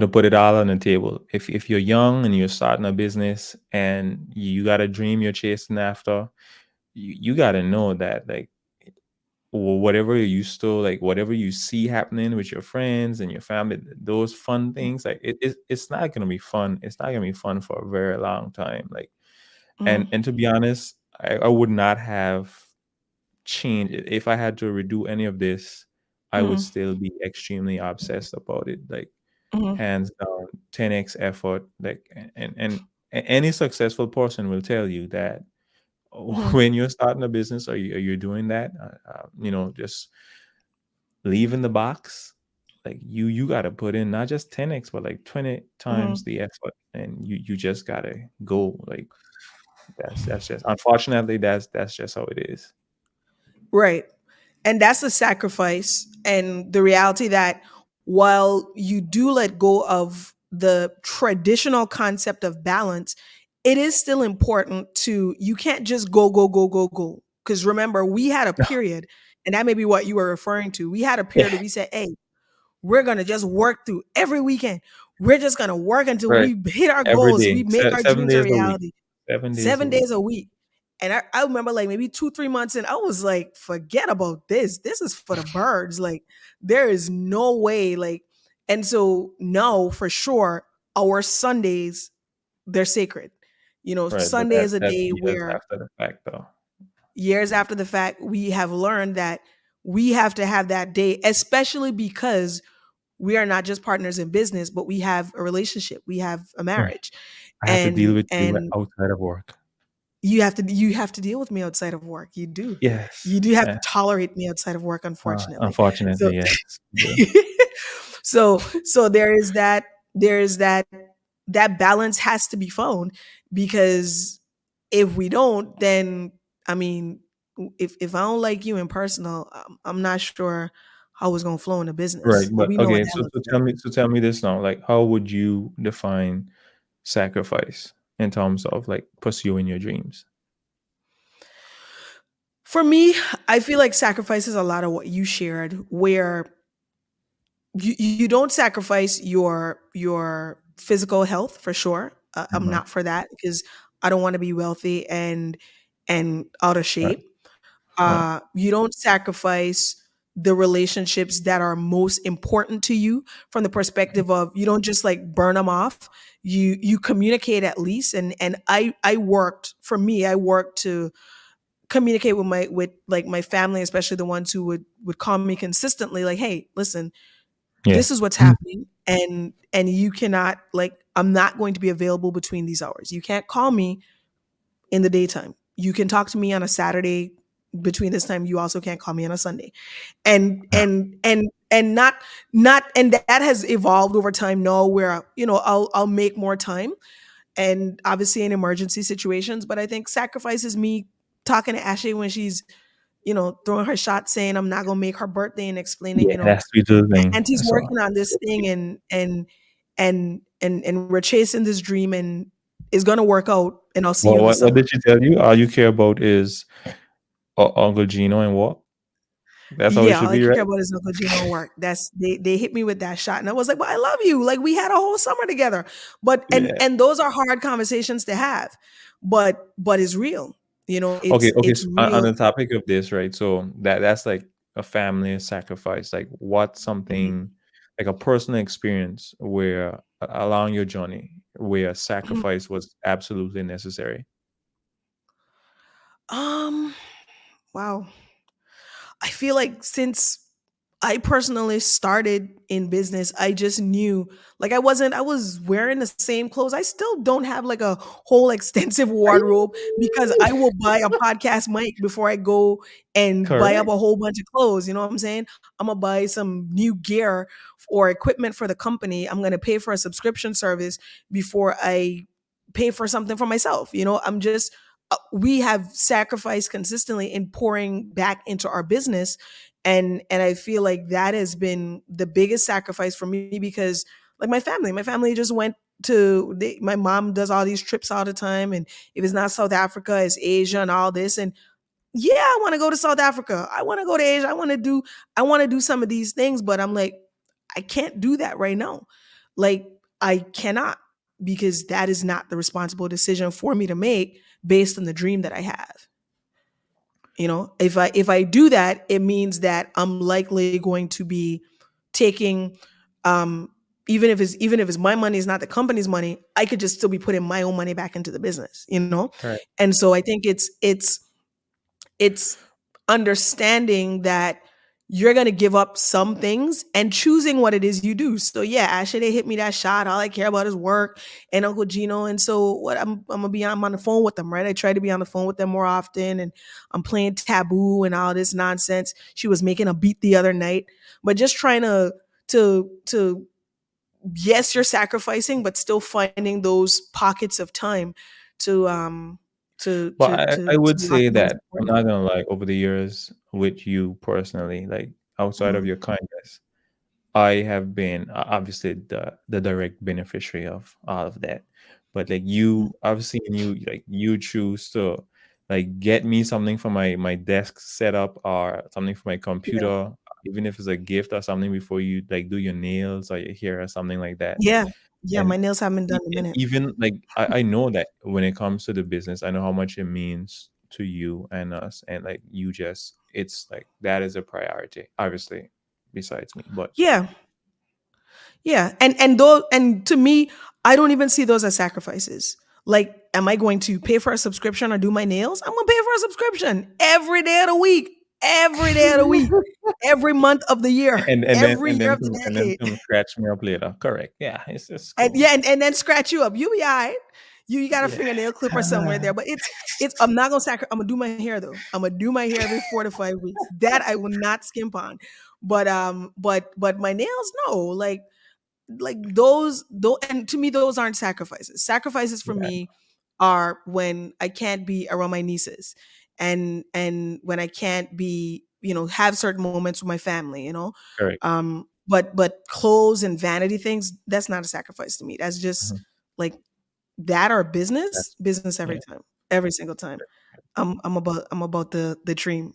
to put it all on the table. If you're young and you're starting a business and you got a dream you're chasing after, you got to know that, like, whatever you used to, like, whatever you see happening with your friends and your family, those fun things, like, it's not gonna be fun. It's not gonna be fun for a very long time. Like, Mm-hmm. and to be honest, I would not have changed it. If I had to redo any of this, I would Mm-hmm. still be extremely obsessed about it. Like, Mm-hmm. hands down, 10x effort. Like, any successful person will tell you that Mm-hmm. when you're starting a business, or you're doing that, just leaving the box, like, you got to put in not just 10x but like 20 Mm-hmm. times the effort, and you just got to go. Like, that's just, unfortunately, that's just how it is. Right. And that's the sacrifice and the reality that while you do let go of the traditional concept of balance, it is still important to, you can't just go, go, go, go, go. Because remember, we had a period, and that may be what you were referring to. We had a period where we said, hey, we're going to just work through every weekend. We're just going to work until Right. we hit our Every goals, day, we make our seven dreams a days a week. reality. 7 days a 7 week. days a week. And I remember like maybe 2, 3 months in, I was like, forget about this. This is for the birds. Like, there is no way. Like, and so no, for sure, our Sundays, they're sacred. Right, but Sunday is a that's day years where after the fact, though. years after the fact, we have learned that we have to have that day, especially because we are not just partners in business, but we have a relationship, we have a Right. marriage. I have to deal And with you and outside of work. you have to deal with me outside of work. You do. Yes. You do have to Yeah. tolerate me outside of work, unfortunately. So Unfortunately, yes. Yeah. so there is that balance has to be found, because if we don't, then I mean, if I don't like you in personal, I'm not sure how it's gonna flow in the Right, business. But but we know what okay, that so looks so like. tell me this now, like, how would you define sacrifice in terms of, like, pursuing your dreams? For me, I feel like sacrifice is a lot of what you shared, where you don't sacrifice your physical health for sure. I'm Mhm. not for that, because I don't want to be wealthy and out of Right, shape. right. You don't sacrifice the relationships that are most important to you, from the perspective of, you don't just like burn them off. You communicate at least. And I worked, for me, I worked to communicate with like my family, especially the ones who would call me consistently, like, hey, listen, Yeah. this is what's happening, and you cannot, like, I'm not going to be available between these hours. You can't call me in the daytime. You can talk to me on a Saturday between this time. You also can't call me on a Sunday. And not and that has evolved over time now, where I'll make more time, and obviously in emergency situations. But I think sacrifices me talking to Ashley when she's throwing her shot, saying I'm not gonna make her birthday, and explaining, Yeah, it has to be to the thing, Auntie's so working on this thing, and we're chasing this dream, and it's gonna work out, and I'll see you well, in the what summer. did she tell you? All you care about is Uncle Gino and what? That's how it Yeah, should all I be, care right? about is Uncle Gino work. They hit me with that shot, and I was like, "But I love you. Like, we had a whole summer together." But Yeah. and those are hard conversations to have, but it's real. Okay, okay. It's So on real. the topic of this, right? So that's like a family sacrifice. Like, what Mhm, something, like a personal experience where, along your journey, where mhm. sacrifice was absolutely necessary. Um, wow. I feel like since I personally started in business, I just knew, like, I was wearing the same clothes. I still don't have like a whole extensive wardrobe, because I will buy a podcast mic before I go and buy up Correct. a whole bunch of clothes. You know what I'm saying? I'm gonna buy some new gear or equipment for the company. I'm gonna pay for a subscription service before I pay for something for myself. We have sacrificed consistently in pouring back into our business, and I feel like that has been the biggest sacrifice for me, because like my family just went my mom does all these trips all the time, and if it's not South Africa, it's Asia and all this. And yeah, I want to go to South Africa, I want to go to Asia, I want to do some of these things, but I'm like, I can't do that right now. Like, I cannot, because that is not the responsible decision for me to make based on the dream that I have. If I do that, it means that I'm likely going to be taking, um even if it's my money, is not the company's money, I could just still be putting my own money back into the business. Correct. And so I think it's understanding that you're gonna give up some things and choosing what it is you do. So yeah, Ashley, they hit me that shot. All I care about is work and Uncle Gino. And so what I'm on the phone with them, right? I try to be on the phone with them more often, and I'm playing taboo and all this nonsense. She was making a beat the other night, but just trying to yes, you're sacrificing, but still finding those pockets of time to to But to I to, to would lock say in and that support I'm them. not gonna lie, over the years with you personally, like outside of Mhm. your kindness, I have been obviously the direct beneficiary of all of that. But like you, I've seen you, like you choose to like get me something for my desk setup or something for my Yeah. computer, even if it's a gift or something before you like do your nails or your hair or something like that. Yeah. Yeah, And my nails haven't been done in a and minute. even like I know that when it comes to the business, I know how much it means to you and us, and like you just it's like that is a priority, obviously, besides me. But Yeah. Yeah. And to me, I don't even see those as sacrifices. Like, am I going to pay for a subscription or do my nails? I'm gonna pay for a subscription every day of the week, every day of the week, every month of the year, and then every year of the and then decade. come scratch me up later. Correct. Yeah, it's And cool. yeah, and then scratch you up. You be all right. You got a Yeah. fingernail clipper somewhere there, but it's. I'm not gonna I'm gonna do my hair though. I'm gonna do my hair every 4 to 5 weeks. That I will not skimp on. But my nails, no. Like those, and to me those aren't sacrifices. Sacrifices for Yeah. me are when I can't be around my nieces, and when I can't be, have certain moments with my family. Correct. But clothes and vanity things, that's not a sacrifice to me. That's just Mhm. like that, or business That's business every yeah. time, every single time. I'm about the dream.